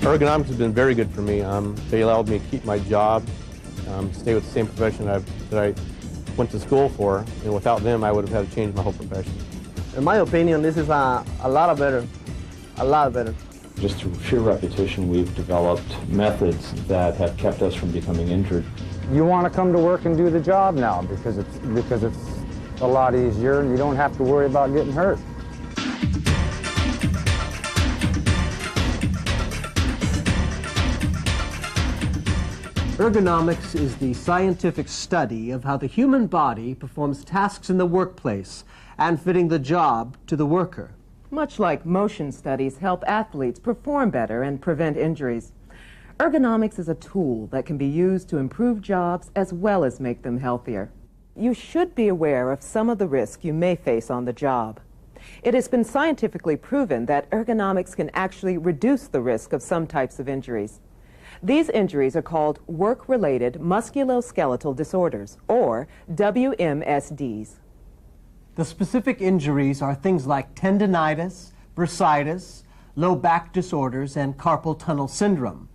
Ergonomics has been very good for me. They allowed me to keep my job, stay with the same profession that I went to school for, and without them I would have had to change my whole profession. In my opinion, this is a lot better, a lot better. Just through sheer repetition, we've developed methods that have kept us from becoming injured. You want to come to work and do the job now because it's a lot easier and you don't have to worry about getting hurt. Ergonomics is the scientific study of how the human body performs tasks in the workplace and fitting the job to the worker. Much like motion studies help athletes perform better and prevent injuries, ergonomics is a tool that can be used to improve jobs as well as make them healthier. You should be aware of some of the risk you may face on the job. It has been scientifically proven that ergonomics can actually reduce the risk of some types of injuries. These injuries are called work-related musculoskeletal disorders, or WMSDs. The specific injuries are things like tendinitis, bursitis, low back disorders, and carpal tunnel syndrome.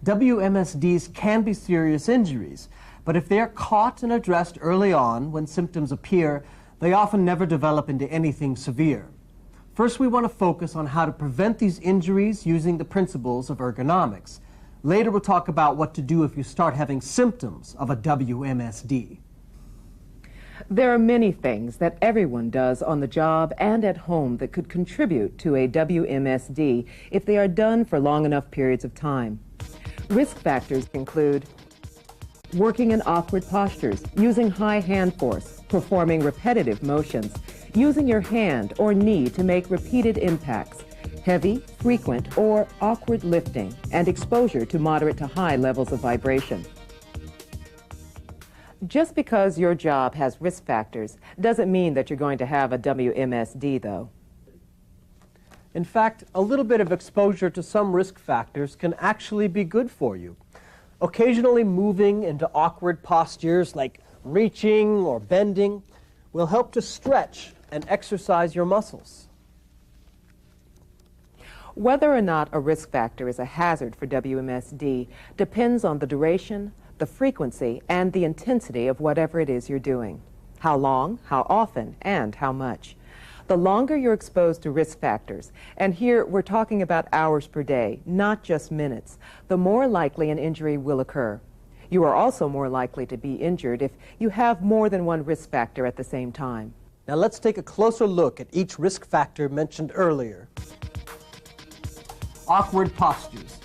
WMSDs can be serious injuries, but if they are caught and addressed early on when symptoms appear, they often never develop into anything severe. First, we want to focus on how to prevent these injuries using the principles of ergonomics. Later, we'll talk about what to do if you start having symptoms of a WMSD. There are many things that everyone does on the job and at home that could contribute to a WMSD if they are done for long enough periods of time. Risk factors include working in awkward postures, using high hand force, performing repetitive motions, using your hand or knee to make repeated impacts, heavy, frequent, or awkward lifting, and exposure to moderate to high levels of vibration. Just because your job has risk factors doesn't mean that you're going to have a WMSD, though. In fact, a little bit of exposure to some risk factors can actually be good for you. Occasionally moving into awkward postures like reaching or bending will help to stretch and exercise your muscles. Whether or not a risk factor is a hazard for WMSD depends on the duration, the frequency, and the intensity of whatever it is you're doing. How long, how often, and how much. The longer you're exposed to risk factors, and here we're talking about hours per day, not just minutes, the more likely an injury will occur. You are also more likely to be injured if you have more than one risk factor at the same time. Now let's take a closer look at each risk factor mentioned earlier. Awkward postures.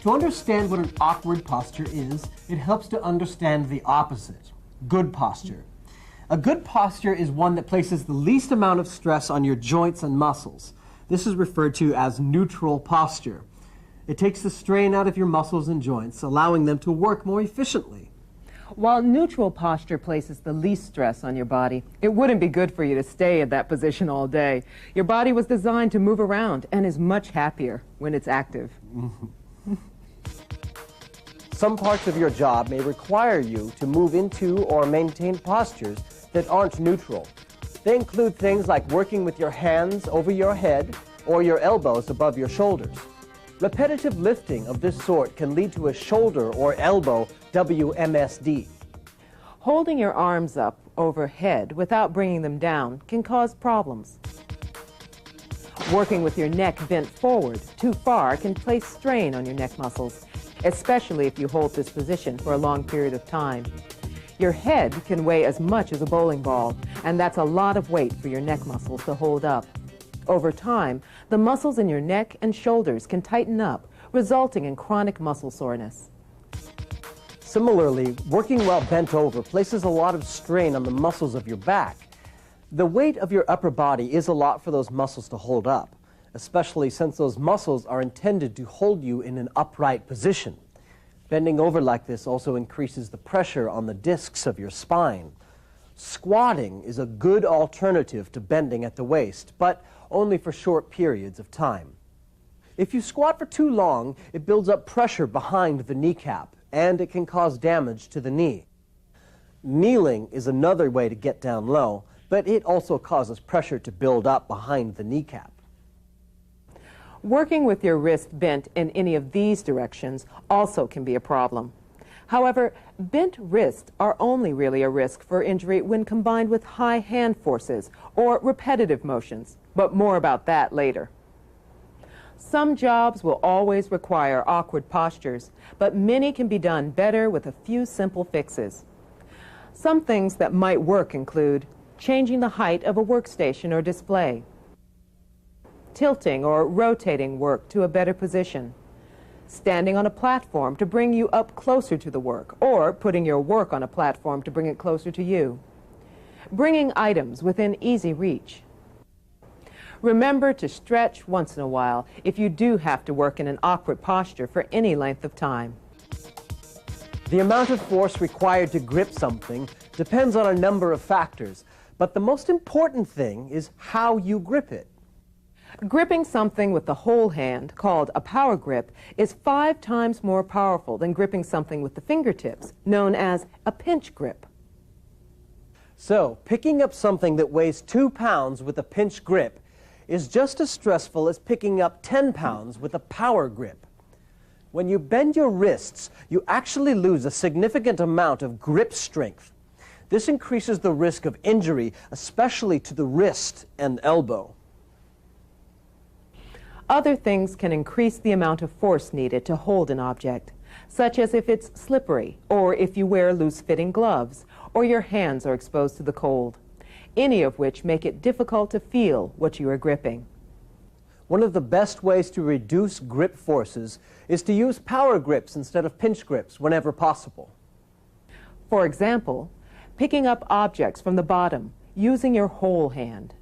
To understand what an awkward posture is, it helps to understand the opposite, good posture. A good posture is one that places the least amount of stress on your joints and muscles. This is referred to as neutral posture. It takes the strain out of your muscles and joints, allowing them to work more efficiently. While neutral posture places the least stress on your body, it wouldn't be good for you to stay in that position all day. Your body was designed to move around and is much happier when it's active. Some parts of your job may require you to move into or maintain postures that aren't neutral. They include things like working with your hands over your head or your elbows above your shoulders. Repetitive lifting of this sort can lead to a shoulder or elbow WMSD. Holding your arms up overhead without bringing them down can cause problems. Working with your neck bent forward too far can place strain on your neck muscles, especially if you hold this position for a long period of time. Your head can weigh as much as a bowling ball, and that's a lot of weight for your neck muscles to hold up. Over time, the muscles in your neck and shoulders can tighten up, resulting in chronic muscle soreness. Similarly, working while bent over places a lot of strain on the muscles of your back. The weight of your upper body is a lot for those muscles to hold up, especially since those muscles are intended to hold you in an upright position. Bending over like this also increases the pressure on the discs of your spine. Squatting is a good alternative to bending at the waist, but only for short periods of time. If you squat for too long, it builds up pressure behind the kneecap, and it can cause damage to the knee. Kneeling is another way to get down low, but it also causes pressure to build up behind the kneecap. Working with your wrist bent in any of these directions also can be a problem. However, bent wrists are only really a risk for injury when combined with high hand forces or repetitive motions, but more about that later. Some jobs will always require awkward postures, but many can be done better with a few simple fixes. Some things that might work include changing the height of a workstation or display, tilting or rotating work to a better position, standing on a platform to bring you up closer to the work, or putting your work on a platform to bring it closer to you, bringing items within easy reach. Remember to stretch once in a while if you do have to work in an awkward posture for any length of time. The amount of force required to grip something depends on a number of factors, but the most important thing is how you grip it. Gripping something with the whole hand, called a power grip, is 5 times more powerful than gripping something with the fingertips, known as a pinch grip. So, picking up something that weighs 2 pounds with a pinch grip is just as stressful as picking up 10 pounds with a power grip. When you bend your wrists, you actually lose a significant amount of grip strength. This increases the risk of injury, especially to the wrist and elbow. Other things can increase the amount of force needed to hold an object, such as if it's slippery, or if you wear loose-fitting gloves, or your hands are exposed to the cold, any of which make it difficult to feel what you are gripping. One of the best ways to reduce grip forces is to use power grips instead of pinch grips whenever possible. For example, picking up objects from the bottom using your whole hand.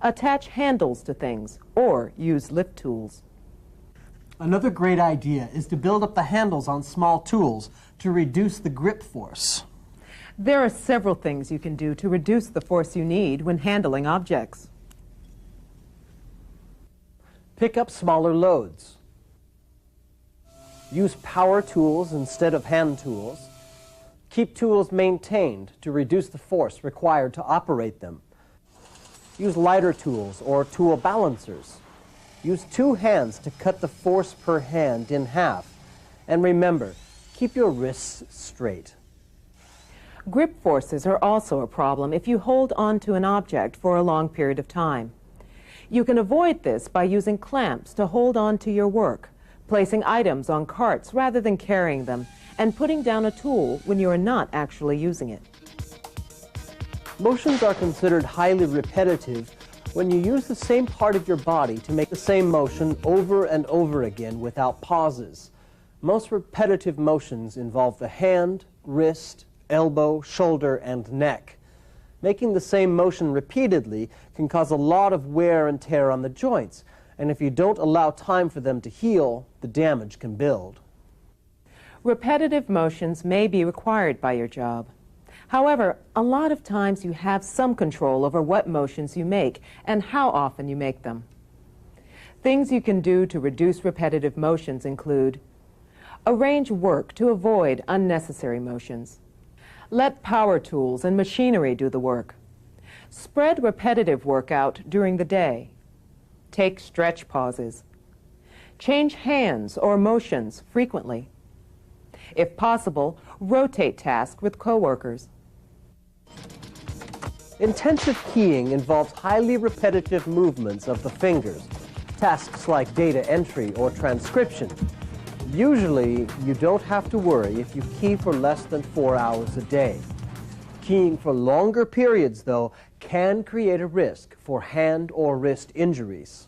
Attach handles to things, or use lift tools. Another great idea is to build up the handles on small tools to reduce the grip force. There are several things you can do to reduce the force you need when handling objects. Pick up smaller loads. Use power tools instead of hand tools. Keep tools maintained to reduce the force required to operate them. Use lighter tools or tool balancers. Use 2 hands to cut the force per hand in half. And remember, keep your wrists straight. Grip forces are also a problem if you hold on to an object for a long period of time. You can avoid this by using clamps to hold on to your work, placing items on carts rather than carrying them, and putting down a tool when you are not actually using it. Motions are considered highly repetitive when you use the same part of your body to make the same motion over and over again without pauses. Most repetitive motions involve the hand, wrist, elbow, shoulder, and neck. Making the same motion repeatedly can cause a lot of wear and tear on the joints, and if you don't allow time for them to heal, the damage can build. Repetitive motions may be required by your job. However, a lot of times you have some control over what motions you make and how often you make them. Things you can do to reduce repetitive motions include: arrange work to avoid unnecessary motions. Let power tools and machinery do the work. Spread repetitive work out during the day. Take stretch pauses. Change hands or motions frequently. If possible, rotate tasks with coworkers. Intensive keying involves highly repetitive movements of the fingers, tasks like data entry or transcription. Usually, you don't have to worry if you key for less than 4 hours a day. Keying for longer periods, though, can create a risk for hand or wrist injuries.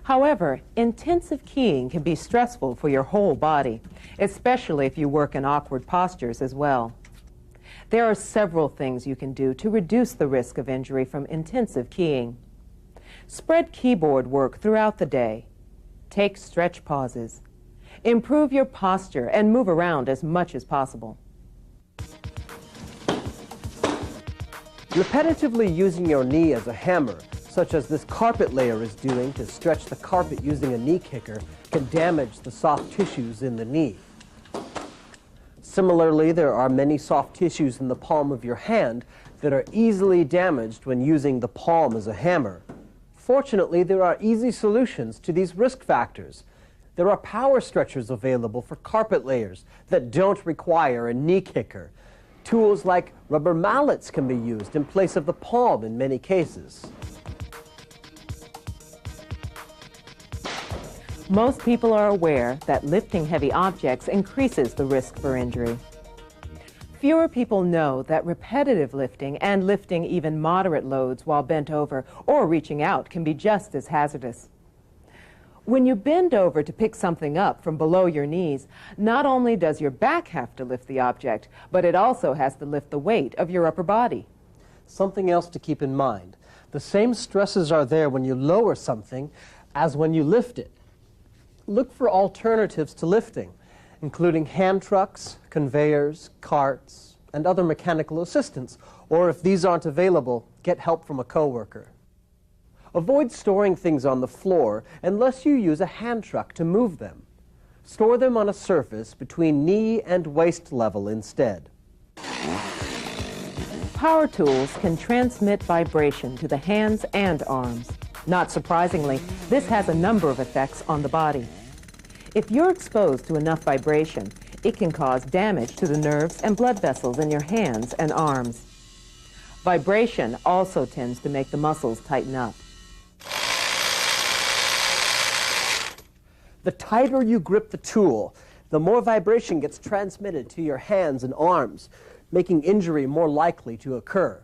However, intensive keying can be stressful for your whole body, especially if you work in awkward postures as well. There are several things you can do to reduce the risk of injury from intensive keying. Spread keyboard work throughout the day. Take stretch pauses. Improve your posture and move around as much as possible. Repetitively using your knee as a hammer, such as this carpet layer is doing to stretch the carpet using a knee kicker, can damage the soft tissues in the knee. Similarly, there are many soft tissues in the palm of your hand that are easily damaged when using the palm as a hammer. Fortunately, there are easy solutions to these risk factors. There are power stretchers available for carpet layers that don't require a knee kicker. Tools like rubber mallets can be used in place of the palm in many cases. Most people are aware that lifting heavy objects increases the risk for injury. Fewer people know that repetitive lifting and lifting even moderate loads while bent over or reaching out can be just as hazardous. When you bend over to pick something up from below your knees, not only does your back have to lift the object, but it also has to lift the weight of your upper body. Something else to keep in mind. The same stresses are there when you lower something as when you lift it. Look for alternatives to lifting, including hand trucks, conveyors, carts, and other mechanical assistance. Or if these aren't available, get help from a coworker. Avoid storing things on the floor unless you use a hand truck to move them. Store them on a surface between knee and waist level instead. Power tools can transmit vibration to the hands and arms. Not surprisingly, this has a number of effects on the body. If you're exposed to enough vibration, it can cause damage to the nerves and blood vessels in your hands and arms. Vibration also tends to make the muscles tighten up. The tighter you grip the tool, the more vibration gets transmitted to your hands and arms, making injury more likely to occur.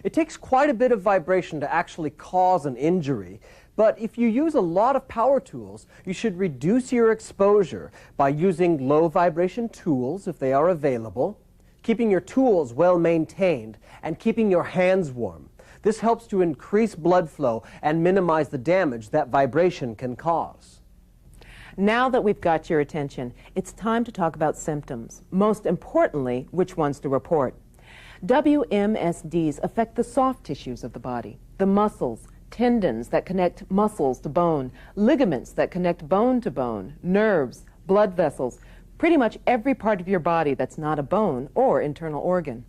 It takes quite a bit of vibration to actually cause an injury, but if you use a lot of power tools, you should reduce your exposure by using low vibration tools if they are available, keeping your tools well maintained, and keeping your hands warm. This helps to increase blood flow and minimize the damage that vibration can cause. Now that we've got your attention, it's time to talk about symptoms. Most importantly, which ones to report. WMSDs affect the soft tissues of the body, the muscles, tendons that connect muscles to bone, ligaments that connect bone to bone, nerves, blood vessels, pretty much every part of your body that's not a bone or internal organ.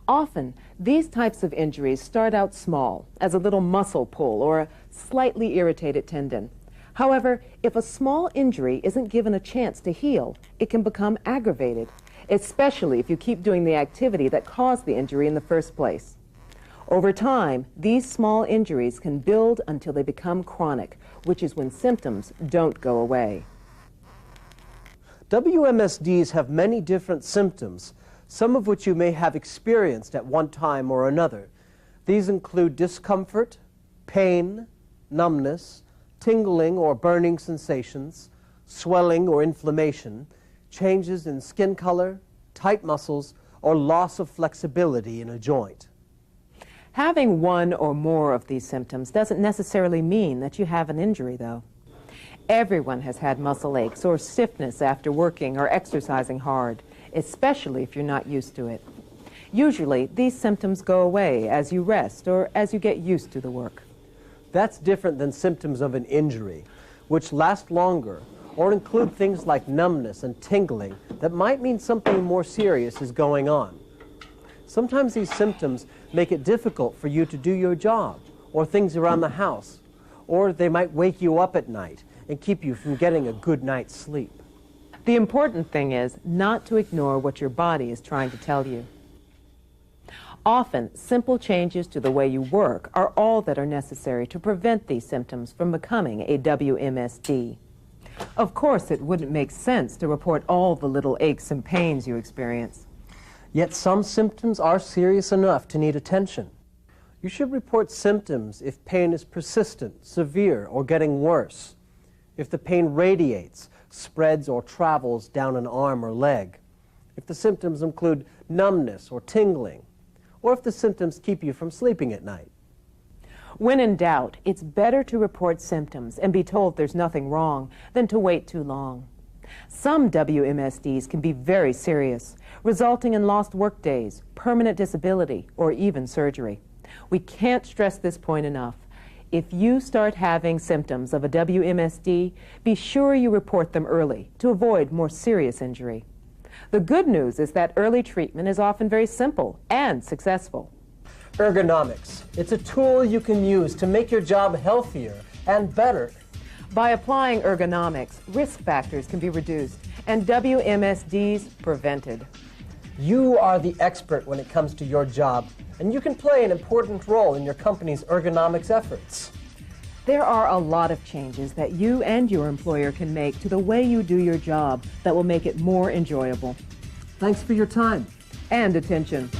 Often, these types of injuries start out small, as a little muscle pull or a slightly irritated tendon. However, if a small injury isn't given a chance to heal, it can become aggravated, especially if you keep doing the activity that caused the injury in the first place. Over time, these small injuries can build until they become chronic, which is when symptoms don't go away. WMSDs have many different symptoms, some of which you may have experienced at one time or another. These include discomfort, pain, numbness, tingling or burning sensations, swelling or inflammation, changes in skin color, tight muscles, or loss of flexibility in a joint. Having one or more of these symptoms doesn't necessarily mean that you have an injury, though. Everyone has had muscle aches or stiffness after working or exercising hard, especially if you're not used to it. Usually, these symptoms go away as you rest or as you get used to the work. That's different than symptoms of an injury, which last longer or include things like numbness and tingling that might mean something more serious is going on. Sometimes these symptoms make it difficult for you to do your job or things around the house, or they might wake you up at night and keep you from getting a good night's sleep. The important thing is not to ignore what your body is trying to tell you. Often, simple changes to the way you work are all that are necessary to prevent these symptoms from becoming a WMSD. Of course, it wouldn't make sense to report all the little aches and pains you experience. Yet some symptoms are serious enough to need attention. You should report symptoms if pain is persistent, severe, or getting worse. If the pain radiates, spreads, or travels down an arm or leg. If the symptoms include numbness or tingling, or if the symptoms keep you from sleeping at night. When in doubt, it's better to report symptoms and be told there's nothing wrong than to wait too long. Some WMSDs can be very serious, resulting in lost work days, permanent disability, or even surgery. We can't stress this point enough. If you start having symptoms of a WMSD, be sure you report them early to avoid more serious injury. The good news is that early treatment is often very simple and successful. Ergonomics. It's a tool you can use to make your job healthier and better. By applying ergonomics, risk factors can be reduced and WMSDs prevented. You are the expert when it comes to your job, and you can play an important role in your company's ergonomics efforts. There are a lot of changes that you and your employer can make to the way you do your job that will make it more enjoyable. Thanks for your time. And attention.